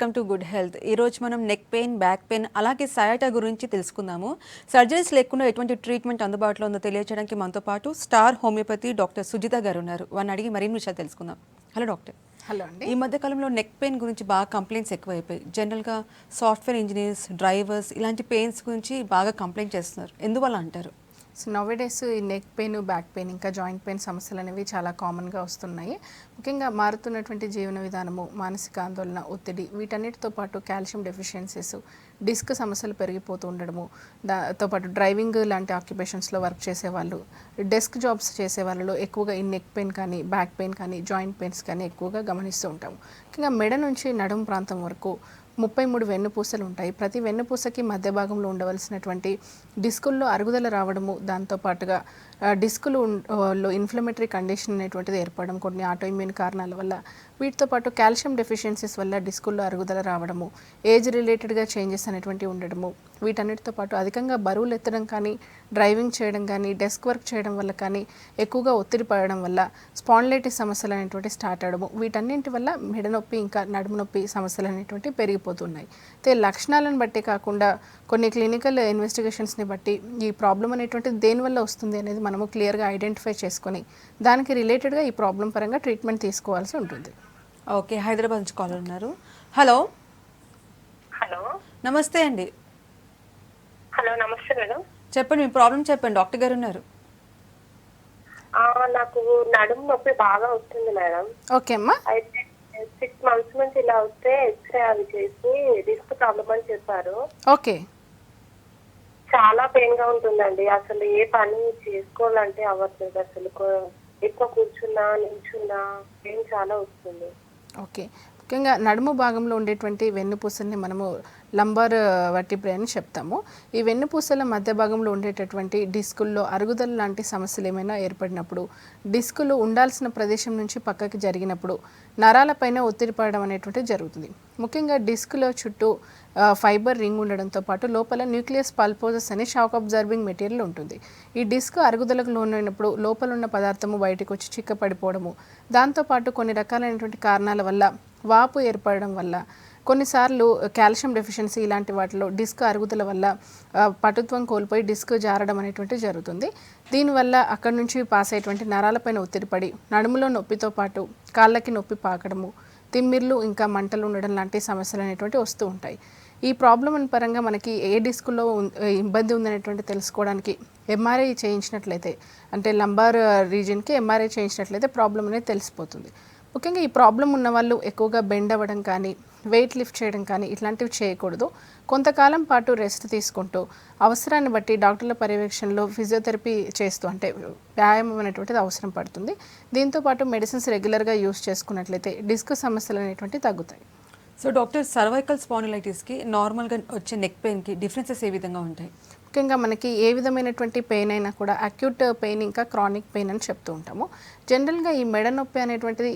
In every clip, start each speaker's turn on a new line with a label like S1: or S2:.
S1: Welcome to good health. ఈరోజు మనం neck pain, back pain అలాగే సయాటా గురించి తెలుసుకుందాము. సర్జరీస్ లేకుండా ఎటువంటి ట్రీట్మెంట్ అందుబాటులో ఉందో తెలియజేయడానికి మనతో పాటు స్టార్ హోమియోపతి డాక్టర్ సుజిత గారు ఉన్నారు. వారిని అడిగి మరిన్ని విషయాలు తెలుసుకుందాం. Hello doctor.
S2: హలో అండి.
S1: ఈ మధ్య కాలంలో నెక్ పెయిన్ గురించి బాగా కంప్లైంట్స్ ఎక్కువైపోయాయి. జనరల్గా సాఫ్ట్వేర్ ఇంజనీర్స్, డ్రైవర్స్ ఇలాంటి పెయిన్స్ గురించి బాగా కంప్లైంట్ చేస్తున్నారు. ఎందువల్ల అంటారు?
S2: సో నోవేడేస్ ఈ నెక్ పెయిన్, బ్యాక్ పెయిన్, ఇంకా జాయింట్ పెయిన్ సమస్యలు అనేవి చాలా కామన్గా వస్తున్నాయి. ముఖ్యంగా మారుతున్నటువంటి జీవన విధానము, మానసిక ఆందోళన, ఒత్తిడి వీటన్నిటితో పాటు కాల్షియం డెఫిషియన్సీస్, డిస్క్ సమస్యలు పెరిగిపోతూ ఉండడము, దాంతో పాటు డ్రైవింగ్ లాంటి ఆక్యుపేషన్స్లో వర్క్ చేసేవాళ్ళు, డెస్క్ జాబ్స్ చేసే వాళ్ళలో ఎక్కువగా ఈ నెక్ పెయిన్ కానీ, బ్యాక్ పెయిన్ కానీ, జాయింట్ పెయిన్స్ కానీ ఎక్కువగా గమనిస్తూ ఉంటాము. ముఖ్యంగా మెడ నుంచి నడుము ప్రాంతం వరకు 33 వెన్నుపూసలు ఉంటాయి. ప్రతి వెన్నుపూసకి మధ్య భాగంలో ఉండవలసినటువంటి డిస్కుల్లో అరుగుదల రావడము, దాంతోపాటుగా డిస్కులు లో ఇన్ఫ్లమేటరీ కండిషన్ అనేటువంటిది ఏర్పడడం, కొన్ని ఆటోఇమ్యూన్ కారణాల వల్ల, వీటితో పాటు కాల్షియం డెఫిషియన్సీస్ వల్ల డిస్కుల్లో అరుగుదల రావడము, ఏజ్ రిలేటెడ్గా చేంజెస్ అనేటువంటివి ఉండడము, వీటన్నిటితో పాటు అధికంగా బరువులు ఎత్తడం కానీ, డ్రైవింగ్ చేయడం కానీ, డెస్క్ వర్క్ చేయడం వల్ల కానీ, ఎక్కువగా ఒత్తిడి పడడం వల్ల స్పాండిలైటిస్ సమస్యలు అనేటువంటి స్టార్ట్ అవడము, వీటన్నింటి వల్ల మెడ నొప్పి ఇంకా నడుము నొప్పి సమస్యలు అనేటువంటి పెరిగిపోతున్నాయి. అయితే లక్షణాలను బట్టి కాకుండా కొన్ని క్లినికల్ ఇన్వెస్టిగేషన్స్ని బట్టి ఈ ప్రాబ్లం అనేటువంటిది దేనివల్ల వస్తుంది అనేది మనము క్లియర్గా ఐడెంటిఫై చేసుకొని దానికి రిలేటెడ్గా ఈ ప్రాబ్లం పరంగా ట్రీట్మెంట్ తీసుకోవాల్సి ఉంటుంది.
S1: ఓకే, హైదరాబాద్ నుంచి కాల్ ఉన్నారు. హలో.
S3: హలో,
S1: నమస్తే అండి.
S3: హలో నమస్తే మేడం.
S1: చెప్పండి, మీ ప్రాబ్లం చెప్పండి. డాక్టర్ గారు ఉన్నారు.
S3: నాకు నడుము నొప్పి బాగా వస్తుంది మేడం.
S2: ఓకే అమ్మా.
S3: అయితే 6 months నుంచి ఇలా వస్తే ఎక్స్రే అవి చేసి డిస్క్ ప్రాబ్లం అని చెప్పారు.
S2: ఓకే.
S3: చాలా పెయిన్ గా ఉంటుందండి. అసలు ఏ పని చేసుకోవాలంటే అవ్వట్లేదు. అసలు ఎక్కువ కూర్చున్నా, నిల్చున్నా పెయిన్ చాలా వస్తుంది.
S2: ఓకే. ముఖ్యంగా నడుము భాగంలో ఉండేటువంటి వెన్నుపూసల్ని మనము లంబార్ వర్టిబ్రే అని చెప్తాము. ఈ వెన్నుపూసల మధ్య భాగంలో ఉండేటటువంటి డిస్కుల్లో అరుగుదల లాంటి సమస్యలు ఏమైనా ఏర్పడినప్పుడు, డిస్కులు ఉండాల్సిన ప్రదేశం నుంచి పక్కకి జరిగినప్పుడు నరాలపైన ఒత్తిడి పడడం అనేటువంటిది జరుగుతుంది. ముఖ్యంగా డిస్కులో చుట్టూ ఫైబర్ రింగ్ ఉండడంతో పాటు లోపల న్యూక్లియస్ పల్పోజస్ అనే షాక్ అబ్జర్వింగ్ మెటీరియల్ ఉంటుంది. ఈ డిస్క్ అరుగుదలకు లోనైనప్పుడు లోపల ఉన్న పదార్థము బయటకు వచ్చి చిక్కపడిపోవడము, దాంతోపాటు కొన్ని రకాలైనటువంటి కారణాల వల్ల వాపు ఏర్పడడం వల్ల, కొన్నిసార్లు కాల్షియం డెఫిషియన్సీ ఇలాంటి వాటిలో డిస్క్ అరుగుదల వల్ల పటుత్వం కోల్పోయి డిస్క్ జారడం అనేటువంటిది జరుగుతుంది. దీనివల్ల అక్కడి నుంచి పాస్ అయ్యేటువంటి నరాలపైన ఒత్తిడి పడి నడుములో నొప్పితో పాటు కాళ్ళకి నొప్పి పాకడము, తిమ్మిర్లు ఇంకా మంటలు ఉండడం లాంటి సమస్యలు అనేటువంటి వస్తూ ఉంటాయి. ఈ ప్రాబ్లం పరంగా మనకి ఏ డిస్కులో ఇబ్బంది ఉందనేటువంటి తెలుసుకోవడానికి ఎంఆర్ఐ చేయించినట్లయితే, అంటే లంబార్ రీజియన్కి ఎంఆర్ఐ చేయించినట్లయితే ప్రాబ్లం అనేది తెలిసిపోతుంది. ముఖ్యంగా ఈ ప్రాబ్లం ఉన్న వాళ్ళు ఎక్కువగా బెండ్ అవ్వడం కానీ, వెయిట్ లిఫ్ట్ చేయడం కానీ ఇట్లాంటివి చేయకూడదు. కొంతకాలం పాటు రెస్ట్ తీసుకుంటూ అవసరాన్ని బట్టి డాక్టర్ల పర్యవేక్షణలో ఫిజియోథెరపీ చేస్తూ, అంటే వ్యాయామం అనేటువంటిది అవసరం పడుతుంది. దీంతోపాటు మెడిసిన్స్ రెగ్యులర్గా యూస్ చేసుకున్నట్లయితే డిస్క్ సమస్యలు అనేటువంటివి తగ్గుతాయి.
S1: సో డాక్టర్, సర్వైకల్ స్పాండిలైటిస్కి నార్మల్గా వచ్చే నెక్ పెయిన్కి డిఫరెన్సెస్ ఏ విధంగా ఉంటాయి?
S2: ముఖ్యంగా మనకి ఏ విధమైనటువంటి పెయిన్ అయినా కూడా అక్యూట్ పెయిన్ ఇంకా క్రానిక్ పెయిన్ అని చెప్తూ ఉంటాము. జనరల్గా ఈ మెడ నొప్పి అనేటువంటిది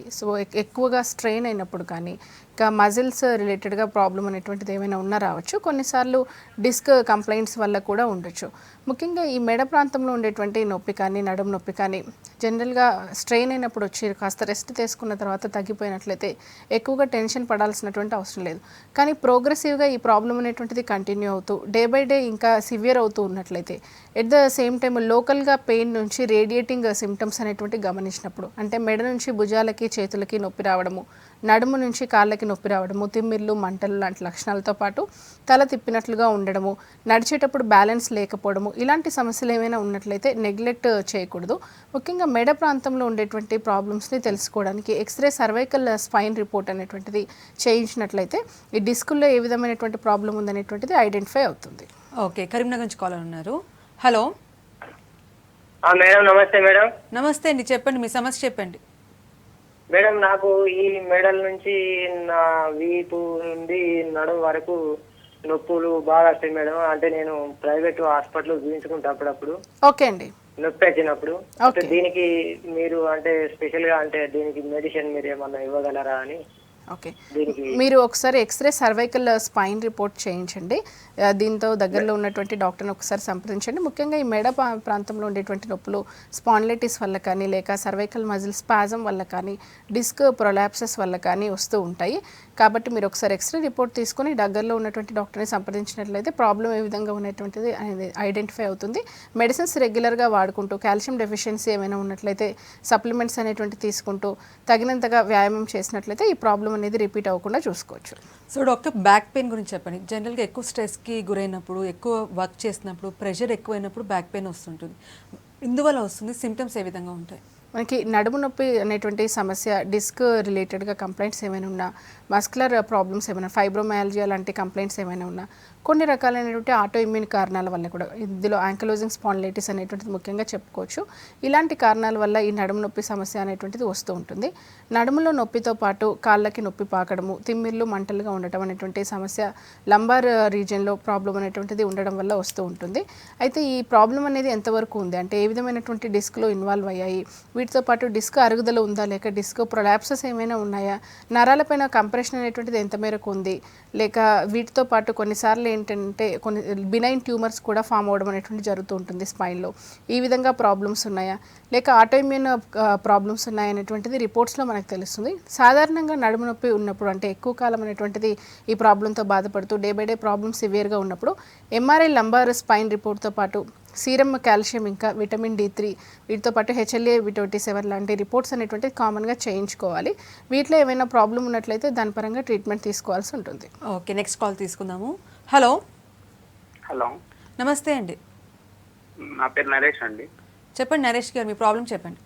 S2: ఎక్కువగా స్ట్రెయిన్ అయినప్పుడు కానీ, ఇంకా మజిల్స్ రిలేటెడ్గా ప్రాబ్లం అనేటువంటిది ఏమైనా ఉన్నా రావచ్చు. కొన్నిసార్లు డిస్క్ కంప్లైంట్స్ వల్ల కూడా ఉండొచ్చు. ముఖ్యంగా ఈ మెడ ప్రాంతంలో ఉండేటువంటి నొప్పి కానీ, నడుము నొప్పి కానీ జనరల్గా స్ట్రెయిన్ అయినప్పుడు వచ్చి కాస్త రెస్ట్ తీసుకున్న తర్వాత తగ్గిపోయినట్లయితే ఎక్కువగా టెన్షన్ పడాల్సినటువంటి అవసరం లేదు. కానీ ప్రోగ్రెసివ్గా ఈ ప్రాబ్లం అనేటువంటిది కంటిన్యూ అవుతూ డే బై డే ఇంకా సివియర్ అవుతూ ఉన్నట్లయితే, ఎట్ ద సేమ్ టైం లోకల్గా పెయిన్ నుంచి రేడియేటింగ్ సిమ్టమ్స్ అనేటువంటి గమనించినప్పుడు, అంటే మెడ నుంచి భుజాలకి చేతులకి నొప్పి రావడము, నడుము నుంచి కాళ్ళకి నొప్పి రావడము, తిమ్మిర్లు మంటలు లాంటి లక్షణాలతో పాటు తల తిప్పినట్లుగా ఉండడము, నడిచేటప్పుడు బ్యాలెన్స్ లేకపోవడము, ఇలాంటి సమస్యలు ఏమైనా ఉన్నట్లయితే నెగ్లెక్ట్ చేయకూడదు. ముఖ్యంగా మెడ ప్రాంతంలో ఉండేటువంటి ప్రాబ్లమ్స్ని తెలుసుకోవడానికి ఎక్స్రే సర్వైకల్ స్పైన్ రిపోర్ట్ అనేటువంటిది చేయించినట్లయితే ఈ డిస్కుల్లో ఏ విధమైనటువంటి ప్రాబ్లం ఉందనేటువంటిది ఐడెంటిఫై అవుతుంది.
S1: ఓకే, కరీంనగర్ నుంచి కాలర్ ఉన్నారు. హలో
S3: మేడం నమస్తే మేడం.
S1: నమస్తే అండి, చెప్పండి, మీ సమస్య చెప్పండి.
S3: మేడం, నాకు ఈ మెడల్ నుంచి నా వీపు నుండి నడుం వరకు నొప్పులు బాగా వస్తాయి మేడం. అంటే నేను ప్రైవేట్ హాస్పిటల్ చూపించుకుంటా అప్పుడప్పుడు
S2: ఓకే అండి.
S3: నొప్పి వచ్చినప్పుడు. దీనికి మీరు అంటే స్పెషల్ గా అంటే దీనికి మెడిసిన్ మీరు ఏమన్నా ఇవ్వగలరా అని?
S2: ఓకే,
S3: దీనికి
S2: మీరు ఒకసారి ఎక్స్రే సర్వైకల్ స్పైన్ రిపోర్ట్ చేయించండి. దీంతో దగ్గరలో ఉన్నటువంటి డాక్టర్ని ఒకసారి సంప్రదించండి. ముఖ్యంగా ఈ మెడ ప్రాంతంలో ఉండేటువంటి నొప్పులు స్పాండిలైటిస్ వల్ల కానీ, లేక సర్వైకల్ మజిల్ స్పాజం వల్ల కానీ, డిస్క్ ప్రొలాప్సెస్ వల్ల కానీ వస్తూ ఉంటాయి. కాబట్టి మీరు ఒకసారి ఎక్స్రే రిపోర్ట్ తీసుకొని దగ్గరలో ఉన్నటువంటి డాక్టర్ని సంప్రదించినట్లయితే ప్రాబ్లం ఏ విధంగా ఉన్నటువంటిది అనేది ఐడెంటిఫై అవుతుంది. మెడిసిన్స్ రెగ్యులర్గా వాడుకుంటూ, కాల్షియం డెఫిషియన్సీ ఏమైనా ఉన్నట్లయితే సప్లిమెంట్స్ అనేటువంటి తీసుకుంటూ తగినంతగా వ్యాయామం చేసినట్లయితే ఈ ప్రాబ్లం అనేది రిపీట్ అవ్వకుండా చూసుకోవచ్చు.
S1: సో డాక్టర్, బ్యాక్ పెయిన్ గురించి చెప్పండి. జనరల్గా ఎక్కువ స్ట్రెస్కి గురైనప్పుడు, ఎక్కువ వర్క్ చేసినప్పుడు, ప్రెషర్ ఎక్కువైనప్పుడు బ్యాక్ పెయిన్ వస్తుంటుంది. ఇందువల్ల వస్తుంది, సిమ్టమ్స్ ఏ విధంగా ఉంటాయి?
S2: మనకి నడుము నొప్పి అనేటువంటి సమస్య డిస్క్ రిలేటెడ్గా కంప్లైంట్స్ ఏమైనా ఉన్నా, మస్కులర్ ప్రాబ్లమ్స్ ఏమైనా, ఫైబ్రోమయాలజియా లాంటి కంప్లైంట్స్ ఏమైనా ఉన్నా, కొన్ని రకాలైనటువంటి ఆటో ఇమ్యూన్ కారణాల వల్ల కూడా, ఇందులో యాంకలోజింగ్ స్పాండిలైటిస్ అనేటువంటిది ముఖ్యంగా చెప్పుకోవచ్చు. ఇలాంటి కారణాల వల్ల ఈ నడుము నొప్పి సమస్య అనేటువంటిది వస్తూ ఉంటుంది. నడుములో నొప్పితో పాటు కాళ్ళకి నొప్పి పాకడము, తిమ్మిర్లు మంటలుగా ఉండటం అనేటువంటి సమస్య లంబార్ రీజియన్లో ప్రాబ్లం అనేటువంటిది ఉండడం వల్ల వస్తూ ఉంటుంది. అయితే ఈ ప్రాబ్లం అనేది ఎంతవరకు ఉంది అంటే ఏ విధమైనటువంటి డిస్క్లో ఇన్వాల్వ్ అయ్యాయి, వీటితో పాటు డిస్క్ అరుగుదల ఉందా, లేక డిస్క్ ప్రొలాప్సెస్ ఏమైనా ఉన్నాయా, నరాలపైన కంప్రెషన్ అనేటువంటిది ఎంత మేరకు ఉంది, లేక వీటితో పాటు కొన్నిసార్లు ఏంటంటే కొన్ని బినైన్ ట్యూమర్స్ కూడా ఫామ్ అవ్వడం అనేటువంటి జరుగుతూ ఉంటుంది స్పైన్లో. ఈ విధంగా ప్రాబ్లమ్స్ ఉన్నాయా, లేక ఆటోఇమ్యూన్ ప్రాబ్లమ్స్ ఉన్నాయా అనేటువంటిది రిపోర్ట్స్లో మనకు తెలుస్తుంది. సాధారణంగా నడుము నొప్పి ఉన్నప్పుడు, అంటే ఎక్కువ కాలం అనేటువంటిది ఈ ప్రాబ్లంతో బాధపడుతూ డే బై డే ప్రాబ్లమ్ సివియర్గా ఉన్నప్పుడు ఎంఆర్ఐ లంబార్ స్పైన్ రిపోర్ట్తో పాటు సీరం కాల్షియం, ఇంకా విటమిన్ D3, వీటితో పాటు HLA-B27 లాంటి రిపోర్ట్స్ అనేటువంటిది కామన్గా చేయించుకోవాలి. వీటిలో ఏమైనా ప్రాబ్లం ఉన్నట్లయితే దాని పరంగా ట్రీట్మెంట్ తీసుకోవాల్సి ఉంటుంది.
S1: ఓకే, నెక్స్ట్ కాల్ తీసుకుందాము. హలో.
S4: హలో,
S1: నమస్తే అండి.
S4: నా పేరు నరేష్ అండి.
S1: చెప్పండి నరేష్ గారు, మీ ప్రాబ్లం చెప్పండి.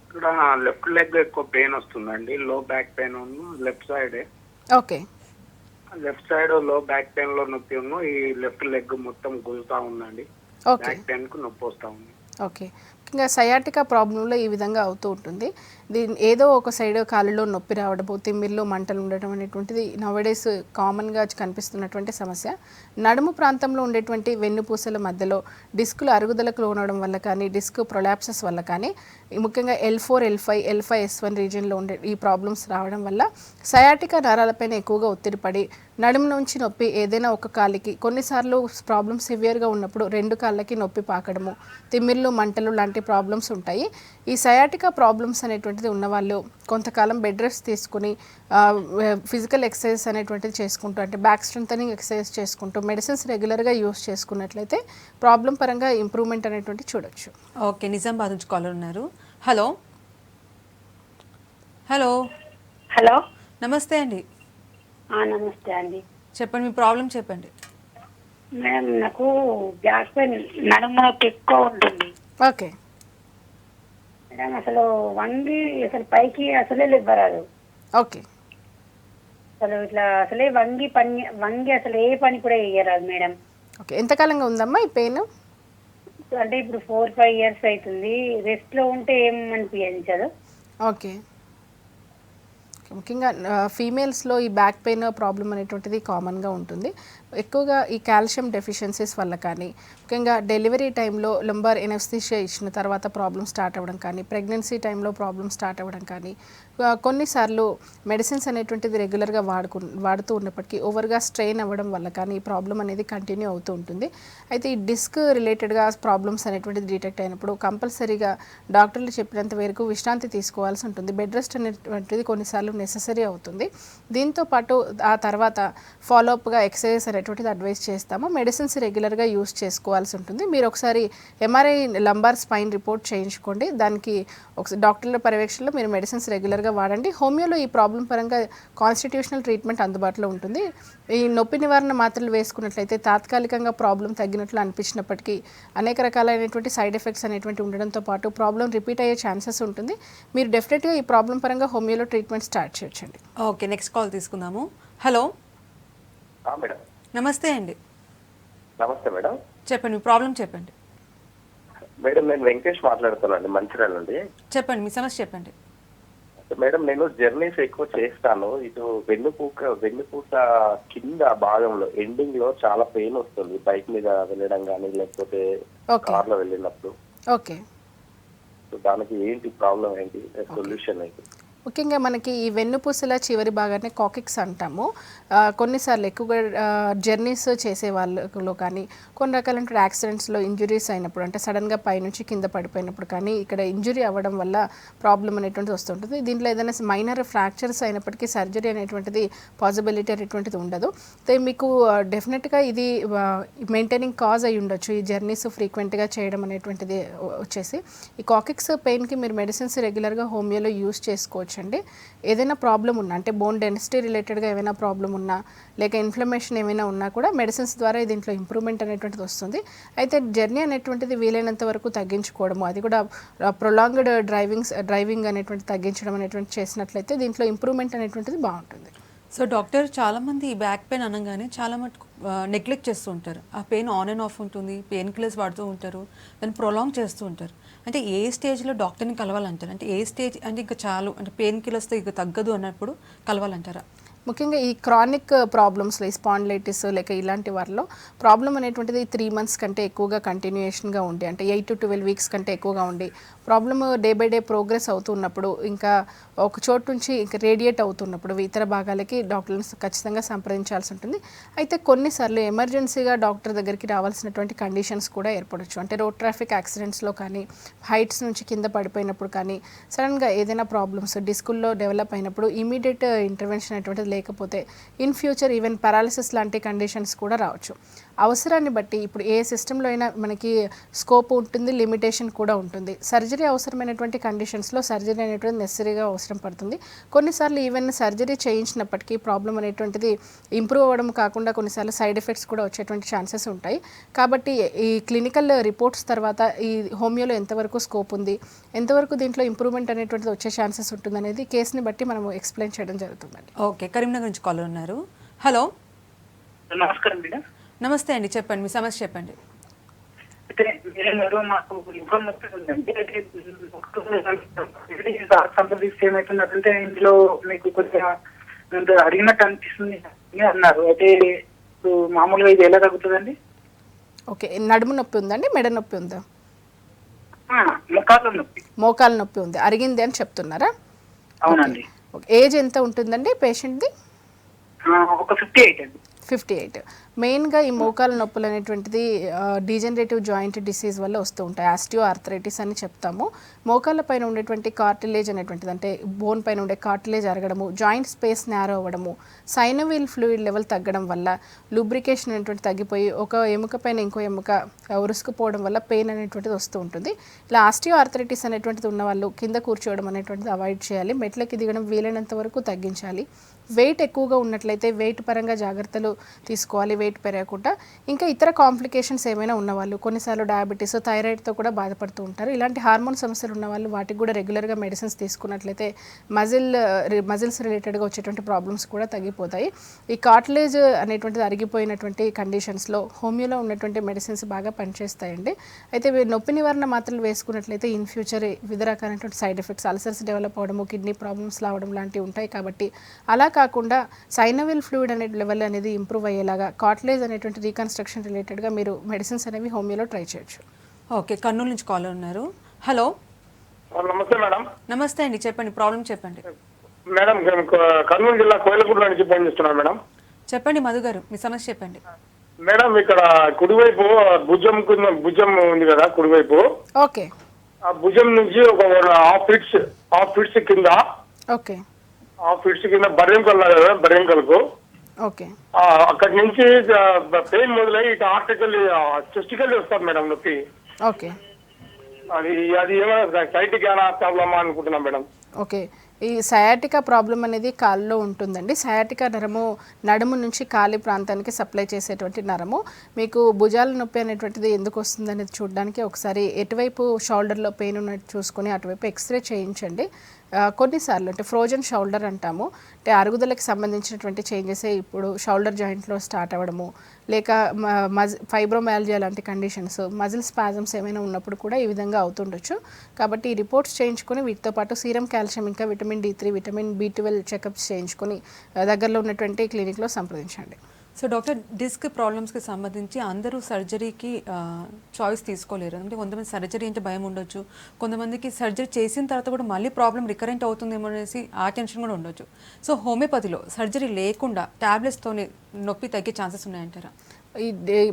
S4: ఇక్కడ లెఫ్ట్ లెగ్ ఎక్కువ పెయిన్ వస్తుందండి, లో back pain left side.
S2: Okay,
S4: left side లో బ్యాక్ పెయిన్ లో నొప్పి ఈ లెఫ్ట్ లెగ్ మొత్తం గుంజుతా ఉందండి.
S2: ఓకే,
S4: బ్యాక్ పెయిన్ కు నొప్పి వస్తా ఉంది.
S2: ఓకే. ముఖ్యంగా సయాటికా ప్రాబ్లంలో ఈ విధంగా అవుతూ ఉంటుంది. దీని ఏదో ఒక సైడ్ కాళ్ళలో నొప్పి రావడము, తిమ్మిర్లో మంటలు ఉండటం అనేటువంటిది నవడేస్ కామన్గా కనిపిస్తున్నటువంటి సమస్య. నడుము ప్రాంతంలో ఉండేటువంటి వెన్నుపూసల మధ్యలో డిస్కులు అరుగుదలకు లోనవడం వల్ల కానీ, డిస్క్ ప్రొలాప్సెస్ వల్ల కానీ, ముఖ్యంగా L4, L5, L5S1 రీజియన్లో ఉండే ఈ ప్రాబ్లమ్స్ రావడం వల్ల సయాటికా నరాలపైన ఎక్కువగా ఒత్తిడి పడి నడుము నుంచి నొప్పి ఏదైనా ఒక కాలికి, కొన్నిసార్లు ప్రాబ్లమ్ సివియర్గా ఉన్నప్పుడు 2 కాళ్ళకి నొప్పి పాకడము, తిమ్మిర్లు మంటలు లాంటి ప్రాబ్లమ్స్ ఉంటాయి. ఈ సయాటికా ప్రాబ్లమ్స్ అనేటువంటిది ఉన్నవాళ్ళు కొంతకాలం బెడ్ రెస్ట్ తీసుకుని ఫిజికల్ ఎక్సర్సైజ్ అనేటువంటిది చేసుకుంటూ, అంటే బ్యాక్ స్ట్రెంథనింగ్ ఎక్సర్సైజ్ చేసుకుంటూ, మెడిసిన్స్ రెగ్యులర్గా యూస్ చేసుకున్నట్లయితే ప్రాబ్లం పరంగా ఇంప్రూవ్మెంట్ అనేటువంటి చూడొచ్చు.
S1: ఓకే, నిజామాబాద్ నుంచి కాలర్ ఉన్నారు. హలో. హలో.
S5: హలో,
S1: నమస్తే అండి.
S5: నమస్తే అండి.
S1: చెప్పండి, మీ ప్రాబ్లం చెప్పండి.
S5: మేడం, నాకు బ్యాక్ పెయిన్, నడుము నొప్పి ఎక్కువ ఉంటుంది
S2: ఓకే,
S5: మేడం. అసలు వంగి అసలు పైకి అసలే లేవరాదు.
S2: ఓకే,
S5: అసలు ఇట్లా అసలే వంగి అసలు ఏ పని కూడా చేయరాదు మేడం.
S2: ఓకే. ఎంతకాలంగా ఉందమ్మా ఈ పెయిన్?
S5: అంటే ఇప్పుడు 4-5 ఇయర్స్ అవుతుంది. రెస్ట్ లో ఉంటే ఏం అనిపించదు.
S2: ఓకే. ముఖ్యంగా ఫీమేల్స్లో ఈ బ్యాక్ పెయిన్ ప్రాబ్లం అనేటువంటిది కామన్గా ఉంటుంది. ఎక్కువగా ఈ కాల్షియం డెఫిషియన్సీస్ వల్ల కానీ, ముఖ్యంగా డెలివరీ టైంలో లంబార్ ఎనస్థీషియా ఇచ్చిన తర్వాత ప్రాబ్లమ్ స్టార్ట్ అవ్వడం కానీ, ప్రెగ్నెన్సీ టైంలో ప్రాబ్లమ్ స్టార్ట్ అవ్వడం కానీ, కొన్నిసార్లు మెడిసిన్స్ అనేటువంటిది రెగ్యులర్గా వాడుతూ ఉన్నప్పటికీ ఓవర్గా స్ట్రెయిన్ అవ్వడం వల్ల కానీ ఈ ప్రాబ్లం అనేది కంటిన్యూ అవుతూ ఉంటుంది. అయితే ఈ డిస్క్ రిలేటెడ్గా ప్రాబ్లమ్స్ అనేటువంటిది డిటెక్ట్ అయినప్పుడు కంపల్సరీగా డాక్టర్లు చెప్పినంత వరకు విశ్రాంతి తీసుకోవాల్సి ఉంటుంది. బెడ్ రెస్ట్ అనేటువంటిది కొన్నిసార్లు నెససరీ అవుతుంది. దీంతో పాటు ఆ తర్వాత ఫాలోఅప్గా ఎక్సర్సైజ్ అనేటువంటిది అడ్వైస్ చేస్తాము. మెడిసిన్స్ రెగ్యులర్గా యూస్ చేసుకోవాల్సి ఉంటుంది. మీరు ఒకసారి ఎంఆర్ఐ లంబార్ స్పైన్ రిపోర్ట్ చేయించుకోండి. దానికి ఒకసారి డాక్టర్ల పర్యవేక్షణలో మీరు మెడిసిన్స్ రెగ్యులర్గా వాడండి. హోమియోలో ఈ ప్రాబ్లం పరంగా కాన్స్టిట్యూషనల్ ట్రీట్మెంట్ అందుబాటులో ఉంటుంది. ఈ నొప్పి నివారణ మాత్రలు వేసుకున్నట్లయితే తాత్కాలికంగా ప్రాబ్లం తగ్గినట్లు అనిపించినప్పటికీ అనేక రకాలైనటువంటి సైడ్ ఎఫెక్ట్స్ అనేటువంటి ఉండడంతో పాటు ప్రాబ్లం రిపీట్ అయ్యే ఛాన్సెస్ ఉంటుంది. మీరు డెఫినెట్గా ఈ ప్రాబ్లం పరంగా హోమియోలో ట్రీట్మెంట్ స్టార్ట్ చేయొచ్చండి.
S1: ఓకే, నెక్స్ట్ కాల్ తీసుకుందాము. హలో.
S3: మేడం
S1: నమస్తే అండి.
S3: నమస్తే మేడం.
S1: చెప్పండి, మీ ప్రాబ్లం చెప్పండి.
S3: మేడం, నేను వెంకటేష్ మాట్లాడుతున్నాను మంచిర్యాల నుండి.
S1: చెప్పండి, మీ సమస్య చెప్పండి.
S3: మేడం, నేను జర్నీస్ ఎక్కువ చేస్తాను. ఇటు వెన్నుపూస కింద భాగంలో ఎండింగ్ లో చాలా పెయిన్ వస్తుంది, బైక్ మీద వెళ్ళడం కానీ లేకపోతే కార్ లో వెళ్ళినప్పుడు.
S2: ఓకే,
S3: దానికి ఏంటి ప్రాబ్లం, ఏంటి సొల్యూషన్ ఏంటి?
S2: ముఖ్యంగా మనకి ఈ వెన్నుపూసల చివరి భాగాన్ని కాకిక్స్ అంటాము. కొన్నిసార్లు ఎక్కువగా జర్నీస్ చేసే వాళ్ళలో కానీ కొన్ని రకాలైన యాక్సిడెంట్స్లో ఇంజురీస్ అయినప్పుడు అంటే సడన్గా పైనుంచి కింద పడిపోయినప్పుడు కానీ ఇక్కడ ఇంజురీ అవ్వడం వల్ల ప్రాబ్లం అనేటువంటిది వస్తుంటుంది. దీంట్లో ఏదైనా మైనర్ ఫ్రాక్చర్స్ అయినప్పటికీ సర్జరీ అనేటువంటిది పాసిబిలిటీ అనేటువంటిది ఉండదు. అయితే మీకు డెఫినెట్గా ఇది మెయింటైనింగ్ కాజ్ అయి ఉండొచ్చు ఈ జర్నీస్ ఫ్రీక్వెంట్గా చేయడం అనేటువంటిది వచ్చేసి. ఈ కాకిక్స్ పెయిన్కి మీరు మెడిసిన్స్ రెగ్యులర్గా హోమియోలో యూస్ చేసుకోవచ్చు అండి. ఏదైనా ప్రాబ్లం ఉన్నా అంటే బోన్ డెన్సిటీ రిలేటెడ్గా ఏమైనా ప్రాబ్లం ఉన్నా లేక ఇన్ఫ్లమేషన్ ఏమైనా ఉన్నా కూడా మెడిసిన్స్ ద్వారా దీంట్లో ఇంప్రూవ్మెంట్ అనేటువంటిది వస్తుంది. అయితే జర్నీ అనేటువంటిది వీలైనంత వరకు తగ్గించుకోవడము, అది కూడా ప్రొలాంగ్డ్ డ్రైవింగ్ అనేటువంటి తగ్గించడం అనేటువంటి చేసినట్లయితే దీంట్లో ఇంప్రూవ్మెంట్ అనేటువంటిది బాగుంటుంది.
S1: సో డాక్టర్, చాలామంది ఈ బ్యాక్ పెయిన్ అనగానే చాలా మటుకు నెగ్లెక్ట్ చేస్తూ ఉంటారు. ఆ పెయిన్ ఆన్ అండ్ ఆఫ్ ఉంటుంది, పెయిన్ కిల్లర్స్ వాడుతూ ఉంటారు, దాన్ని ప్రొలాంగ్ చేస్తూ ఉంటారు. అంటే ఏ స్టేజ్లో డాక్టర్ని కలవాలంటారు? అంటే ఏ స్టేజ్ అంటే ఇంకా చాలు అంటే పెయిన్ కిల్లర్స్తో ఇక తగ్గదు అన్నప్పుడు కలవాలంటారా?
S2: ముఖ్యంగా ఈ క్రానిక్ ప్రాబ్లమ్స్లో ఈ స్పాండిలైటిస్ లేక ఇలాంటి వారిలో ప్రాబ్లం అనేటువంటిది 3 months కంటే ఎక్కువగా కంటిన్యూయేషన్గా ఉండి అంటే 8 to 12 weeks కంటే ఎక్కువగా ఉండి problem day by day progress అవుతున్నప్పుడు ఇంకా ఒక చోటు నుంచి ఇంకా రేడియేట్ అవుతున్నప్పుడు ఇతర భాగాలకి డాక్టర్ని ఖచ్చితంగా సంప్రదించాల్సి ఉంటుంది. అయితే కొన్నిసార్లు ఎమర్జెన్సీగా డాక్టర్ దగ్గరికి రావాల్సినటువంటి కండిషన్స్ కూడా ఏర్పడవచ్చు. అంటే రోడ్ ట్రాఫిక్ యాక్సిడెంట్స్లో కానీ హైట్స్ నుంచి కింద పడిపోయినప్పుడు కానీ సడన్గా ఏదైనా ప్రాబ్లమ్స్ డిస్కుల్లో డెవలప్ అయినప్పుడు ఇమీడియట్ ఇంటర్వెన్షన్ అనేటువంటిది లేకపోతే ఇన్ ఫ్యూచర్ ఈవెన్ పారాలిసిస్ లాంటి కండిషన్స్ కూడా రావచ్చు. అవసరాన్ని బట్టి ఇప్పుడు ఏ సిస్టంలో అయినా మనకి స్కోప్ ఉంటుంది, లిమిటేషన్ కూడా ఉంటుంది. సర్జరీ అవసరమైనటువంటి కండిషన్స్లో సర్జరీ అనేటువంటి నెసరీగా అవసరం పడుతుంది. కొన్నిసార్లు ఈవెన్ సర్జరీ చేయించినప్పటికీ ప్రాబ్లం అనేటువంటిది ఇంప్రూవ్ అవ్వడం కాకుండా కొన్నిసార్లు సైడ్ ఎఫెక్ట్స్ కూడా వచ్చేటువంటి ఛాన్సెస్ ఉంటాయి. కాబట్టి ఈ క్లినికల్ రిపోర్ట్స్ తర్వాత ఈ హోమియోలో ఎంతవరకు స్కోప్ ఉంది, ఎంతవరకు దీంట్లో ఇంప్రూవ్మెంట్ అనేటువంటిది వచ్చే ఛాన్సెస్ ఉంటుంది అనేది కేసుని బట్టి మనం ఎక్స్ప్లెయిన్ చేయడం జరుగుతుందండి.
S1: ఓకే, కరీంనగర్ నుంచి కాలర్ ఉన్నారు. హలో,
S4: నమస్కారం మేడం.
S1: నమస్తే అండి, చెప్పండి మీ సమస్య చెప్పండి.
S4: అయితే మీరు మాకు ఇన్ఫర్మేషన్ ఉందండి. అయితే సంప్రదిస్తే ఏమవుతున్నట్టుంటే ఇందులో మీకు కొద్దిగా అడిగినట్టు అనిపిస్తుంది అన్నారు. అయితే ఇప్పుడు మామూలుగా ఇది ఎలా తగ్గుతుందండి?
S2: ఓకే, నడుము నొప్పి ఉందండి, మెడ నొప్పి ఉందా?
S4: ముఖాల నొప్పి,
S2: మోకాల నొప్పి ఉంది, అరిగింది అని చెప్తున్నారా?
S4: అవునండి.
S2: ఏజ్ ఎంత ఉంటుందండి పేషెంట్ది?
S4: ఒక 58 అండి.
S2: 58. మెయిన్గా ఈ మోకాల నొప్పులు అనేటువంటిది డీజనరేటివ్ జాయింట్ డిసీజ్ వల్ల వస్తూ ఉంటాయి. ఆస్టియో ఆర్థరైటిస్ అని చెప్తాము. మోకాళ్ళ పైన ఉండేటువంటి కార్టిలేజ్ అనేటువంటిది అంటే బోన్ పైన ఉండే కార్టిలేజ్ అరగడము, జాయింట్ స్పేస్ నేరో అవ్వడము, సైనోవిల్ ఫ్లూయిడ్ లెవెల్ తగ్గడం వల్ల లూబ్రికేషన్ అనేటువంటి తగ్గిపోయి ఒక ఎముక పైన ఇంకో ఎముక ఉరుసుకుపోవడం వల్ల పెయిన్ అనేటువంటిది వస్తూ ఉంటుంది. ఇలా ఆస్టియో ఆర్థరైటిస్ అనేటువంటిది ఉన్న వాళ్ళు కింద కూర్చోవడం అనేటువంటిది అవాయిడ్ చేయాలి. మెట్లకి దిగడం వీలైనంత వరకు తగ్గించాలి. వెయిట్ ఎక్కువగా ఉన్నట్లయితే వెయిట్ పరంగా జాగ్రత్తలు తీసుకోవాలి, వెయిట్ పెరగకుండా. ఇంకా ఇతర కాంప్లికేషన్స్ ఏమైనా ఉన్నవాళ్ళు కొన్నిసార్లు డయాబెటీస్, థైరాయిడ్తో కూడా బాధపడుతూ ఉంటారు. ఇలాంటి హార్మోన్ సమస్యలు ఉన్నవాళ్ళు వాటికి కూడా రెగ్యులర్గా మెడిసిన్స్ తీసుకున్నట్లయితే మజిల్స్ రిలేటెడ్గా వచ్చేటువంటి ప్రాబ్లమ్స్ కూడా తగ్గిపోతాయి. ఈ కార్టిలేజ్ అనేటువంటిది అరిగిపోయినటువంటి కండిషన్స్లో హోమియోలో ఉన్నటువంటి మెడిసిన్స్ బాగా పనిచేస్తాయండి. అయితే నొప్పి నివారణ మాత్రలు వేసుకున్నట్లయితే ఇన్ ఫ్యూచర్ వివిధ రకాలైనటువంటి సైడ్ ఎఫెక్ట్స్, అల్సర్స్ డెవలప్ అవ్వడము, కిడ్నీ ప్రాబ్లమ్స్ రావడం లాంటివి ఉంటాయి. కాబట్టి అలా కాకుండా సైనోవిల్ ఫ్లూయిడ్ అనే లెవెల్ అనేది ఇంప్రూవ్ అయ్యేలాగా కార్టిలేజ్ అనేటువంటి రీకన్స్ట్రక్షన్ రిలేటెడ్గా మీరు మెడిసిన్స్ అనేవి హోమియోలో ట్రై చేయొచ్చు.
S1: ఓకే, కర్నూలు నుంచి కాలర్ ఉన్నారు. హలో,
S3: నమస్తే మేడం.
S1: నమస్తే అండి, చెప్పండి ప్రాబ్లం చెప్పండి.
S3: మేడం, కర్నూలు జిల్లా కోయిలగూడ నుంచి ఫోన్ చేస్తున్నాను మేడం.
S1: చెప్పండి మధు గారు, మీ సమస్య చెప్పండి.
S3: మేడం, ఇక్కడ కుడివైపు భుజం ఉంది కదా కుడివైపు,
S2: ఓకే,
S3: ఆ భుజం నుంచి ఒక హాఫ్ ఫిట్స్ కింద,
S2: ఓకే,
S3: హాఫ్ ఫిట్స్ కింద బర్రెంకలకు
S2: ఓకే,
S3: అక్కడి నుంచి పెయిన్ మొదలై ఇటు ఆర్టికల్ చెస్టికల్ వస్తారు మేడం నొప్పి.
S2: ఓకే,
S3: అది ఏమైనా సైటిక్ ఏమైనా ప్రాబ్లమా అనుకుంటున్నాం మేడం.
S2: ఓకే. ఈ సయాటికా ప్రాబ్లం అనేది కాళ్ళలో ఉంటుందండి. సయాటికా నరము నడుము నుంచి కాలి ప్రాంతానికి సప్లై చేసేటువంటి నరము. మీకు భుజాల నొప్పి అనేటువంటిది ఎందుకు వస్తుంది అనేది చూడడానికి ఒకసారి ఎటువైపు షోల్డర్లో పెయిన్ ఉన్నట్టు చూసుకొని అటువైపు ఎక్స్రే చేయించండి. కొన్నిసార్లు అంటే ఫ్రోజన్ షోల్డర్ అంటాము, అంటే అరుగుదలకు సంబంధించినటువంటి చేంజెసే ఇప్పుడు షోల్డర్ జాయింట్లో స్టార్ట్ అవ్వడము, లేక ఫైబ్రోమాల్జియా లాంటి కండిషన్స్, మజిల్ స్పాజమ్స్ ఏమైనా ఉన్నప్పుడు కూడా ఈ విధంగా అవుతుండొచ్చు. కాబట్టి ఈ రిపోర్ట్స్ చేయించుకొని వీటితో పాటు సీరం కాల్షియం, ఇంకా vitamin D3, vitamin B12 checkups చేయించుకొని దగ్గరలో ఉన్నటువంటి క్లినిక్లో సంప్రదించండి.
S1: సో డాక్టర్, డిస్క్ ప్రాబ్లమ్స్కి సంబంధించి అందరూ సర్జరీకి చాయిస్ తీసుకోలేరు. అంటే కొంతమంది సర్జరీ అంటే భయం ఉండొచ్చు, కొంతమందికి సర్జరీ చేసిన తర్వాత కూడా మళ్ళీ ప్రాబ్లం రికరెంట్ అవుతుందేమో అనేసి ఆ టెన్షన్ కూడా ఉండొచ్చు. సో హోమియోపతిలో సర్జరీ లేకుండా ట్యాబ్లెట్స్తోనే నొప్పి తగ్గే ఛాన్సెస్ ఉన్నాయంటారా?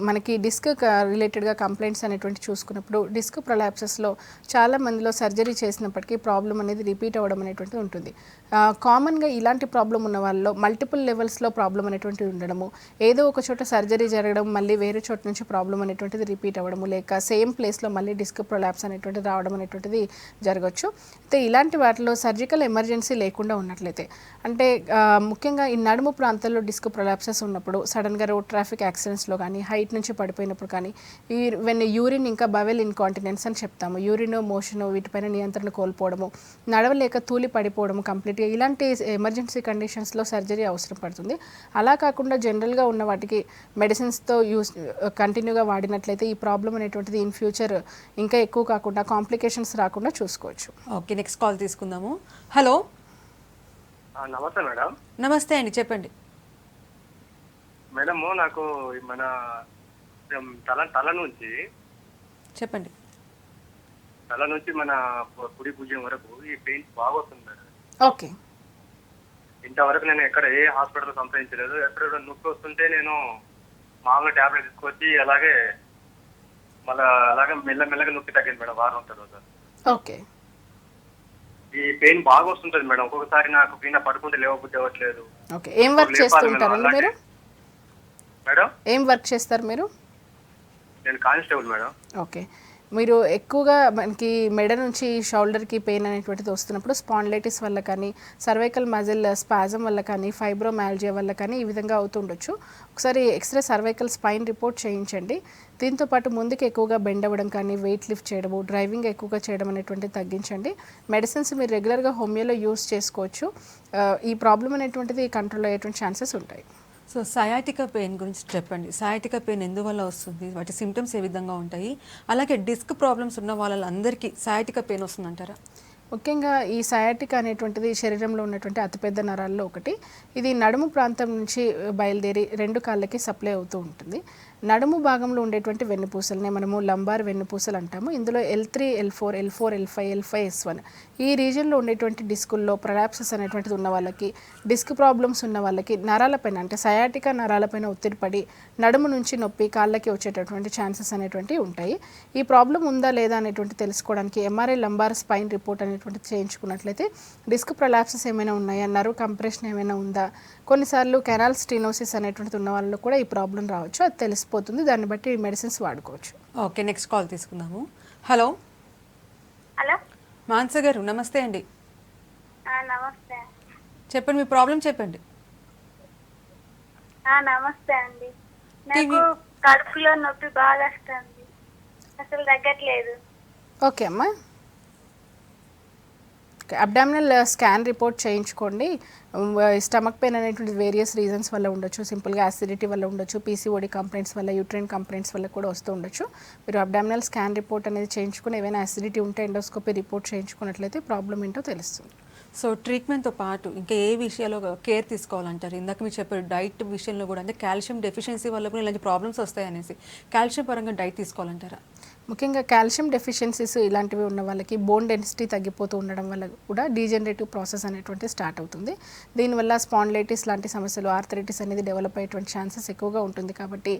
S2: మనకి డిస్క్ రిలేటెడ్గా కంప్లైంట్స్ అనేటువంటి చూసుకున్నప్పుడు డిస్క్ ప్రొలాప్సెస్లో చాలా మందిలో సర్జరీ చేసినప్పటికీ ప్రాబ్లం అనేది రిపీట్ అవ్వడం అనేటువంటిది ఉంటుంది. కామన్గా ఇలాంటి ప్రాబ్లం ఉన్న వాళ్ళలో మల్టిపుల్ లెవెల్స్లో ప్రాబ్లం అనేటువంటిది ఉండడము, ఏదో ఒక చోట సర్జరీ జరగడం మళ్ళీ వేరే చోట నుంచి ప్రాబ్లం అనేటువంటిది రిపీట్ అవ్వడము, లేక సేమ్ ప్లేస్లో మళ్ళీ డిస్క్ ప్రొలాప్స్ అనేటువంటిది రావడం అనేటువంటిది జరగచ్చు. అయితే ఇలాంటి వాటిలో సర్జికల్ ఎమర్జెన్సీ లేకుండా ఉన్నట్లయితే, అంటే ముఖ్యంగా ఈ నడుము ప్రాంతాల్లో డిస్క్ ప్రొలాప్సెస్ ఉన్నప్పుడు సడన్గా రోడ్ ట్రాఫిక్ యాక్సిడెంట్స్ కానీ హైట్ నుంచి పడిపోయినప్పుడు కానీ వెన్ యూరిన్ ఇంకా బవెల్ ఇన్కాంటినెన్స్ అని చెప్తాము, యూరిన్ మోషన్ వీటిపైన నియంత్రణ కోల్పోవడము, నడవలేక తూలి పడిపోవడము కంప్లీట్గా, ఇలాంటి ఎమర్జెన్సీ కండిషన్స్లో సర్జరీ అవసరం పడుతుంది. అలా కాకుండా జనరల్గా ఉన్న వాటికి మెడిసిన్స్తో కంటిన్యూగా వాడినట్లయితే ఈ ప్రాబ్లం అనేటువంటిది ఇన్ ఫ్యూచర్ ఇంకా ఎక్కువ కాకుండా కాంప్లికేషన్స్ రాకుండా చూసుకోవచ్చు.
S1: ఓకే, నెక్స్ట్ కాల్ తీసుకుందాము. హలో,
S6: నమస్తే మేడం.
S1: నమస్తే అండి, చెప్పండి.
S6: మేడము నాకు మన తల నుంచి
S1: చెప్పండి.
S6: తల నుంచి మన కుడి భుజం వరకు ఈ పెయిన్ బాగా వస్తుంది మేడం.
S2: ఓకే,
S6: ఇంతవరకు నేను ఎక్కడ ఏ హాస్పిటల్ సంప్రదించలేదు. ఎక్కడ నొప్పి వస్తుంటే నేను మామూలుగా టాబ్లెట్ తీసుకొచ్చి అలాగే అలాగే మెల్లమెల్లగా నొప్పి తగ్గింది మేడం వారం తర్వాత.
S2: ఓకే,
S6: ఈ పెయిన్ బాగా వస్తుంటది మేడం. ఒక్కొక్కసారి నాకు కింద పడుకుంటే లేవబుద్ధి అవ్వట్లేదు.
S2: ఓకే, ఏం వర్క్ చేస్తూ ఉంటారండి మీరు?
S6: మేడం
S2: ఏం వర్క్ చేస్తారు మీరు?
S6: నేను కానిస్టేబుల్ మేడం.
S2: ఓకే, మీరు ఎక్కువగా మనకి మెడ నుంచి షోల్డర్కి పెయిన్ అనేటువంటిది వస్తున్నప్పుడు స్పాండిలైటిస్ వల్ల కానీ, సర్వైకల్ మజిల్ స్పాజం వల్ల కానీ, ఫైబ్రోమాల్జియా వల్ల కానీ ఈ విధంగా అవుతుండొచ్చు. ఒకసారి ఎక్స్రే సర్వైకల్ స్పైన్ రిపోర్ట్ చేయించండి. దీంతోపాటు ముందుకు ఎక్కువగా బెండ్ అవ్వడం కానీ, వెయిట్ లిఫ్ట్ చేయడము, డ్రైవింగ్ ఎక్కువగా చేయడం అనేటువంటిది తగ్గించండి. మెడిసిన్స్ మీరు రెగ్యులర్గా హోమియోలో యూస్ చేసుకోవచ్చు. ఈ ప్రాబ్లం అనేటువంటిది కంట్రోల్ అయ్యేటువంటి ఛాన్సెస్ ఉంటాయి.
S1: సో సయాటికా పెయిన్ గురించి చెప్పండి. సయాటికా పెయిన్ ఎందువల్ల వస్తుంది, వాటి సిమ్టమ్స్ ఏ విధంగా ఉంటాయి, అలాగే డిస్క్ ప్రాబ్లమ్స్ ఉన్న వాళ్ళందరికీ సయాటికా పెయిన్ వస్తుందంటారా?
S2: ముఖ్యంగా ఈ సయాటికా అనేటువంటిది శరీరంలో ఉన్నటువంటి అతిపెద్ద నరాల్లో ఒకటి. ఇది నడుము ప్రాంతం నుంచి బయలుదేరి రెండు కాళ్ళకి సప్లై అవుతూ ఉంటుంది. నడుము భాగంలో ఉండేటువంటి వెన్నుపూసలనే మనము లంబార్ వెన్నుపూసలు అంటాము. ఇందులో L3, L4, L4, L5, L5, S1 ఈ రీజన్లో ఉండేటువంటి డిస్కుల్లో ప్రొలాప్సెస్ అనేటువంటిది ఉన్న వాళ్ళకి, డిస్క్ ప్రాబ్లమ్స్ ఉన్న వాళ్ళకి నరాలపైన అంటే సయాటికా నరాలపైన ఒత్తిడి పడి నడుము నుంచి నొప్పి కాళ్ళకి వచ్చేటటువంటి ఛాన్సెస్ అనేటువంటివి ఉంటాయి. ఈ ప్రాబ్లం ఉందా లేదా అనేటువంటి తెలుసుకోవడానికి MRI లంబార్ స్పైన్ రిపోర్ట్ అనేటువంటిది చేయించుకున్నట్లయితే డిస్క్ ప్రొలాప్సెస్ ఏమైనా ఉన్నాయా, నర్వ్ కంప్రెషన్ ఏమైనా ఉందా, కొన్నిసార్లు కెనాల్ స్టీనోసిస్ అనేటువంటిది ఉన్న వాళ్ళలో కూడా ఈ ప్రాబ్లం రావచ్చు. అది తెలిసిపోతుంది, దాన్ని బట్టి మెడిసిన్స్ వాడుకోవచ్చు.
S1: ఓకే, నెక్స్ట్ కాల్ తీసుకుందాము. హలో,
S7: హలో
S1: మాన్స గారు, నమస్తే అండి.
S7: నమస్తే.
S1: చెప్పండి, మీ ప్రాబ్లం చెప్పండి.
S7: నమస్తే అండి. నాకు కడుపులో నొప్పి బాగా వస్తుంది, అసలు తగ్గట్లేదు.
S2: ఓకే అమ్మా, అబ్డామినల్ స్కాన్ రిపోర్ట్ చేయించుకోండి. స్టమక్ పెయిన్ అనేటువంటి వేరియస్ రీజన్స్ వల్ల ఉండొచ్చు. సింపుల్గా యాసిడిటీ వల్ల ఉండొచ్చు, PCOD కంప్లైంట్స్ వల్ల, యూట్రైన్ కంప్లైంట్స్ వల్ల కూడా వస్తూ ఉండొచ్చు. మీరు అబ్డామినల్ స్కాన్ రిపోర్ట్ అనేది చేయించుకుని ఏమైనా యాసిడిటీ ఉంటే ఎండోస్కోపీ రిపోర్ట్ చేయించుకున్నట్లయితే ప్రాబ్లం ఏంటో తెలుస్తుంది.
S1: సో ట్రీట్మెంట్తో పాటు ఇంకా ఏ విషయాల్లో కేర్ తీసుకోవాలంటారు? ఇందాక మీరు చెప్పారు డైట్ విషయంలో కూడా, అంటే కాల్షియం డెఫిషియన్సీ వల్ల కూడా ఇలాంటి ప్రాబ్లమ్స్ వస్తాయనేసి, కాల్షియం పరంగా డైట్ తీసుకోవాలంటారా?
S2: ముఖ్యంగా కాల్షియం డెఫిషియన్సీస్ ఇలాంటివి ఉన్న వాళ్ళకి బోన్ డెన్సిటీ తగ్గిపోతూ ఉండడం వల్ల కూడా డీజనరేటివ్ ప్రాసెస్ అనేటువంటి స్టార్ట్ అవుతుంది. దీనివల్ల స్పాండిలైటిస్ లాంటి సమస్యలు, ఆర్థరైటిస్ అనేది డెవలప్ అయ్యేటువంటి ఛాన్సెస్ ఎక్కువగా ఉంటుంది. కాబట్టి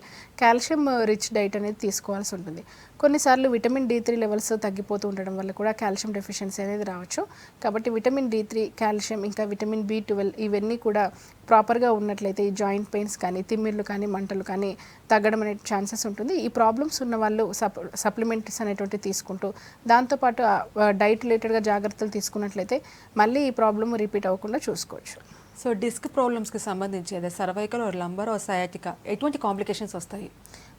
S2: కాల్షియం రిచ్ డైట్ అనేది తీసుకోవాల్సి ఉంటుంది. కొన్నిసార్లు విటమిన్ D3 లెవెల్స్ తగ్గిపోతూ ఉండడం వల్ల కూడా కాల్షియం డెఫిషియన్సీ అనేది రావచ్చు. కాబట్టి విటమిన్ D3, కాల్షియం, ఇంకా విటమిన్ B12 ఇవన్నీ కూడా ప్రాపర్గా ఉన్నట్లయితే ఈ జాయింట్ పెయిన్స్ కానీ, తిమ్మిర్లు కానీ, మంటలు కానీ తగ్గడం అనే ఛాన్సెస్ ఉంటుంది. ఈ ప్రాబ్లమ్స్ ఉన్న వాళ్ళు సప్లిమెంట్స్ అనేటువంటి తీసుకుంటూ దాంతోపాటు డైట్ రిలేటెడ్గా జాగ్రత్తలు తీసుకున్నట్లయితే మళ్ళీ ఈ ప్రాబ్లమ్ రిపీట్ అవ్వకుండా చూసుకోవచ్చు.
S1: సో డిస్క్ ప్రాబ్లమ్స్కి సంబంధించి అదే cervical or lumbar or sciatica ఎటువంటి కాంప్లికేషన్స్ వస్తాయి?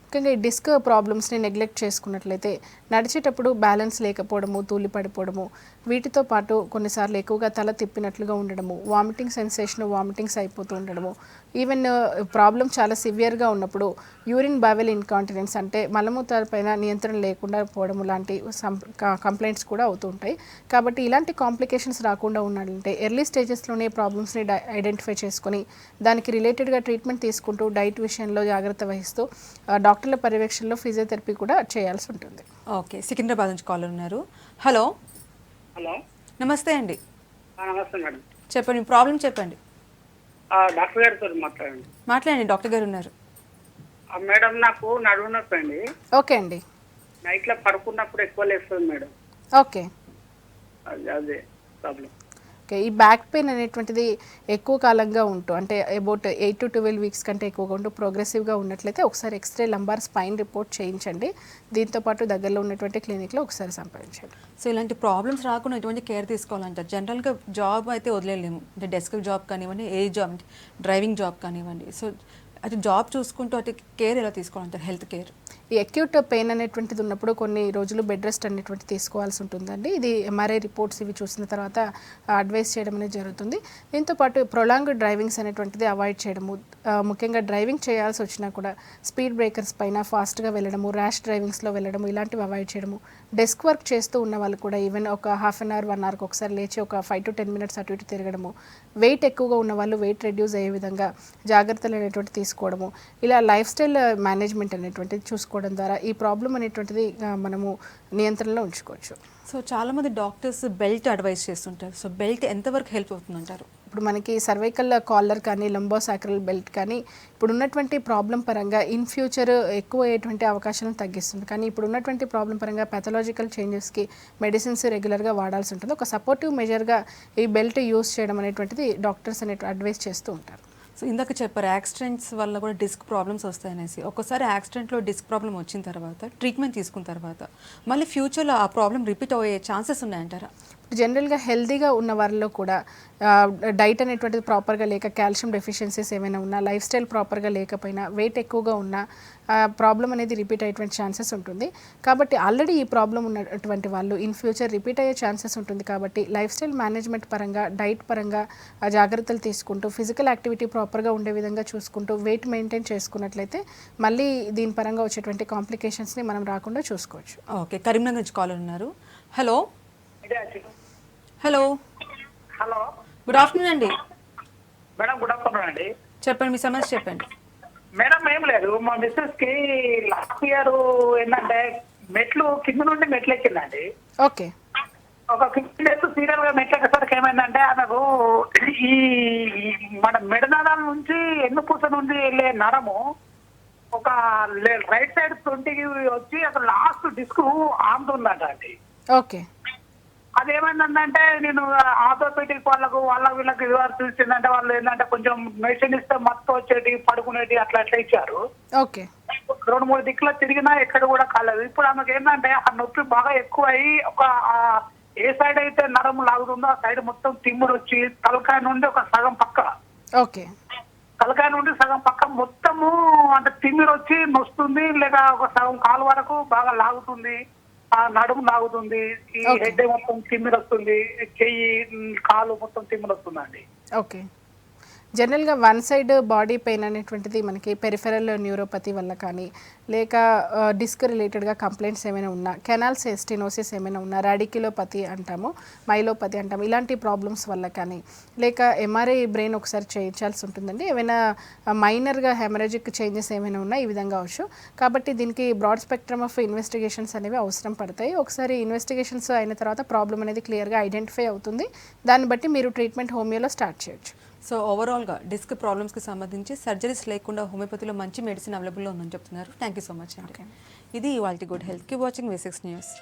S2: ముఖ్యంగా ఈ డిస్క్ ప్రాబ్లమ్స్ని నెగ్లెక్ట్ చేసుకున్నట్లయితే నడిచేటప్పుడు బ్యాలెన్స్ లేకపోవడము, తూలి పడిపోవడము, వీటితో పాటు కొన్నిసార్లు ఎక్కువగా తల తిప్పినట్లుగా ఉండడము, వామిటింగ్ సెన్సేషన్, వామిటింగ్స్ అయిపోతూ ఉండడము, ఈవెన్ ప్రాబ్లం చాలా సివియర్గా ఉన్నప్పుడు యూరిన్ బావెల్ ఇన్కాంటినెన్స్ అంటే మలమూత్రాల పైన నియంత్రణ లేకుండా పోవడం లాంటి కంప్లైంట్స్ కూడా అవుతూ ఉంటాయి. కాబట్టి ఇలాంటి కాంప్లికేషన్స్ రాకుండా ఉండాలంటే ఎర్లీ స్టేజెస్లోనే ప్రాబ్లమ్స్ని ఐడెంటిఫై చేసుకొని దానికి రిలేటెడ్గా ట్రీట్మెంట్ తీసుకుంటూ డైట్ విషయంలో జాగ్రత్త వహిస్తూ డాక్టర్ల పర్యవేక్షణలో ఫిజియోథెరపీ కూడా చేయాల్సి ఉంటుంది.
S1: ఓకే, సికింద్రాబాద్ నుంచి కాలర్ ఉన్నారు. హలో.
S4: హలో,
S1: నమస్తే అండి.
S4: నమస్తే మేడం.
S1: చెప్పండి, మీ ప్రాబ్లం చెప్పండి.
S4: డాక్టర్ గారితో మాట్లాడండి.
S1: మాట్లాడండి, డాక్టర్ గారు ఉన్నారు.
S4: మేడం, నాకు నడుము నొప్పి అండి.
S2: ఓకే అండి.
S4: నైట్లో పడుకున్నప్పుడు ఎక్కువ లేస్తుంది మేడం.
S2: ఓకే,
S4: అదే ప్రాబ్లం.
S2: ఓకే, ఈ బ్యాక్ పెయిన్ అనేటువంటిది ఎక్కువ కాలంగా ఉంటూ అంటే అబౌట్ 8 to 12 వీక్స్ కంటే ఎక్కువగా ఉంటూ ప్రోగ్రెసివ్గా ఉన్నట్లయితే ఒకసారి ఎక్స్రే లంబార్ స్పైన్ రిపోర్ట్ చేయించండి. దీంతోపాటు దగ్గరలో ఉన్నటువంటి క్లినిక్లో ఒకసారి సంప్రదించండి.
S1: సో ఇలాంటి ప్రాబ్లమ్స్ రాకుండా ఎటువంటి కేర్ తీసుకోవాలంటారు? జనరల్గా జాబ్ అయితే వదిలేలేము, అంటే డెస్క్ జాబ్ కానివ్వండి, ఏ జాబ్ అంటే డ్రైవింగ్ జాబ్ కానివ్వండి. సో అటు జాబ్ చూసుకుంటూ అటు కేర్ ఎలా తీసుకోవాలంటారు, హెల్త్ కేర్?
S2: ఈ అక్యూట్ పెయిన్ అనేటువంటిది ఉన్నప్పుడు కొన్ని రోజులు బెడ్ రెస్ట్ అనేటువంటి తీసుకోవాల్సి ఉంటుందండి. ఇది ఎంఆర్ఐ రిపోర్ట్స్ ఇవి చూసిన తర్వాత అడ్వైస్ చేయడం అనేది జరుగుతుంది. దీంతోపాటు ప్రొలాంగ్డ్ డ్రైవింగ్స్ అనేటువంటిది అవాయిడ్ చేయడము, ముఖ్యంగా డ్రైవింగ్ చేయాల్సి వచ్చినా కూడా స్పీడ్ బ్రేకర్స్ పైన ఫాస్ట్గా వెళ్ళడము, ర్యాష్ డ్రైవింగ్స్లో వెళ్ళడము ఇలాంటివి అవాయిడ్ చేయడము. డెస్క్ వర్క్ చేస్తూ ఉన్న వాళ్ళు కూడా ఈవెన్ ఒక హాఫ్ అన్ అవర్ 1 అవర్కి ఒకసారి లేచి ఒక 5 to 10 minutes అటు ఇటు తిరగడము, వెయిట్ ఎక్కువగా ఉన్న వాళ్ళు వెయిట్ రెడ్యూస్ అయ్యే విధంగా జాగ్రత్తలు అనేటువంటి తీసుకోవడము, ఇలా లైఫ్ స్టైల్ మేనేజ్మెంట్ అనేటువంటిది చూసుకోవడం ద్వారా ఈ ప్రాబ్లం అనేటువంటిది మనము నియంత్రణలో ఉంచుకోవచ్చు.
S1: సో చాలామంది డాక్టర్స్ బెల్ట్ అడ్వైస్ చేస్తుంటారు. సో బెల్ట్ ఎంతవరకు హెల్ప్ అవుతుందంటారు?
S2: ఇప్పుడు మనకి సర్వైకల్ కాలర్ కానీ లంబోసాక్రల్ బెల్ట్ కానీ ఇప్పుడు ఉన్నటువంటి ప్రాబ్లం పరంగా ఇన్ ఫ్యూచర్ ఎక్కువ అయ్యేటువంటి అవకాశాలను తగ్గిస్తుంది. కానీ ఇప్పుడు ఉన్నటువంటి ప్రాబ్లం పరంగా పెథలాజికల్ చేంజెస్కి మెడిసిన్స్ రెగ్యులర్గా వాడాల్సి ఉంటుంది. ఒక సపోర్టివ్ మెజర్గా ఈ బెల్ట్ యూస్ చేయడం అనేటువంటిది డాక్టర్స్ అడ్వైస్ చేస్తూ ఉంటారు.
S1: సో ఇందాక చెప్పారు యాక్సిడెంట్స్ వల్ల కూడా డిస్క్ ప్రాబ్లమ్స్ వస్తాయనేసి. ఒక్కసారి యాక్సిడెంట్లో డిస్క్ ప్రాబ్లం వచ్చిన తర్వాత ట్రీట్మెంట్ తీసుకున్న తర్వాత మళ్ళీ ఫ్యూచర్లో ఆ ప్రాబ్లం రిపీట్ అయ్యే ఛాన్సెస్ ఉన్నాయంటారా?
S2: జనరల్గా హెల్తీగా ఉన్న వారిలో కూడా డైట్ అనేటువంటిది ప్రాపర్గా లేక, కాల్షియం డెఫిషియన్సీస్ ఏమైనా ఉన్నా, లైఫ్ స్టైల్ ప్రాపర్గా లేకపోయినా, వెయిట్ ఎక్కువగా ఉన్నా ప్రాబ్లం అనేది రిపీట్ అయ్యేటువంటి ఛాన్సెస్ ఉంటుంది. కాబట్టి ఆల్రెడీ ఈ ప్రాబ్లం ఉన్నటువంటి వాళ్ళు ఇన్ ఫ్యూచర్ రిపీట్ అయ్యే ఛాన్సెస్ ఉంటుంది. కాబట్టి లైఫ్ స్టైల్ మేనేజ్మెంట్ పరంగా, డైట్ పరంగా జాగ్రత్తలు తీసుకుంటూ, ఫిజికల్ యాక్టివిటీ ప్రాపర్గా ఉండే విధంగా చూసుకుంటూ, వెయిట్ మెయింటైన్ చేసుకున్నట్లయితే మళ్ళీ దీని పరంగా వచ్చేటువంటి కాంప్లికేషన్స్ని మనం రాకుండా చూసుకోవచ్చు.
S1: ఓకే, కరీంనగర్ నుంచి కాలర్ ఉన్నారు. Hello. Hello.
S4: Hello,
S1: good afternoon అండి.
S4: మేడం. గుడ్ ఆఫ్టర్నూన్ అండి.
S1: చెప్పండి, మీ సమస్య చెప్పండి.
S4: మేడం, ఏం లేదు, మా మిస్సెస్ కి లాస్ట్ ఇయర్ ఏంటంటే మెట్లు కింద నుండి మెట్లు ఎక్కిందండి.
S2: ఓకే.
S4: ఒక 15 days సీరియల్ గా మెట్లు ఎక్కేసరికి ఏమైందంటే ఆమెకు ఈ మన మెడనరాల నుంచి ఎన్నుపూస నుండి వెళ్ళే నరము ఒక రైట్ సైడ్ 20కి వచ్చి అసలు లాస్ట్ డిస్క్ ఆముతుందట అండి.
S2: ఓకే.
S4: అదేమైందంటే నేను ఆర్థోపెడిక్ వాళ్ళకు వీళ్ళకి వివరాలు చూసిందంటే వాళ్ళు ఏంటంటే కొంచెం మెడిసిన్ ఇస్తే మొత్తం వచ్చేటి పడుకునేటి అట్లా ఇచ్చారు.
S2: ఓకే.
S4: 2-3 దిక్కులు తిరిగినా ఎక్కడ కూడా కాలేదు. ఇప్పుడు ఆమెకు ఏంటంటే ఆ నొప్పి బాగా ఎక్కువ అయ్యి ఒక ఏ సైడ్ అయితే నరం లాగుతుందో ఆ సైడ్ మొత్తం తిమ్ముడు వచ్చి తలకాయ నుండి ఒక సగం పక్క,
S2: ఓకే,
S4: తలకాయ నుండి సగం పక్క మొత్తము అంటే తిమ్మిడి వచ్చి నొస్తుంది, లేక ఒక సగం కాలు వరకు బాగా లాగుతుంది, ఆ నడుము లాగుతుంది, ఈ హెడ్ మొత్తం తిమ్మిడి వస్తుంది, చెయ్యి కాలు మొత్తం తిమ్మిడి వస్తుందండి.
S2: ఓకే. జనరల్గా వన్ సైడ్ బాడీ పెయిన్ అనేటువంటిది మనకి పెరిఫెరల్ న్యూరోపతి వల్ల కానీ, లేక డిస్క్ రిలేటెడ్గా కంప్లైంట్స్ ఏమైనా ఉన్నా, కెనాల్ స్టెనోసిస్ ఏమైనా ఉన్నా, రాడిక్యులోపతి అంటాము, మైలోపతి అంటాము, ఇలాంటి ప్రాబ్లమ్స్ వల్ల కానీ, లేక ఎంఆర్ఐ బ్రెయిన్ ఒకసారి చేయించాల్సి ఉంటుందండి. ఏమైనా మైనర్గా హెమరేజిక్ చేంజెస్ ఏమైనా ఉన్నా ఈ విధంగా అవచ్చు. కాబట్టి దీనికి బ్రాడ్ స్పెక్ట్రమ్ ఆఫ్ ఇన్వెస్టిగేషన్స్ అనేవి అవసరం పడతాయి. ఒకసారి ఇన్వెస్టిగేషన్స్ అయిన తర్వాత ప్రాబ్లం అనేది క్లియర్గా ఐడెంటిఫై అవుతుంది. దాన్ని బట్టి మీరు ట్రీట్మెంట్ హోమియోలో స్టార్ట్ చేయొచ్చు.
S1: సో ఓవరాల్గా డిస్క్ ప్రాబ్లమ్స్కి సంబంధించి సర్జరీస్ లేకుండా హోమియోపతిలో మంచి మెడిసిన్ అవైలబుల్లో ఉందని చెప్తున్నారు. థ్యాంక్ యూ సో మచ్ అండి. ఇది ఇవాల్టి good health. Keep watching V6 news.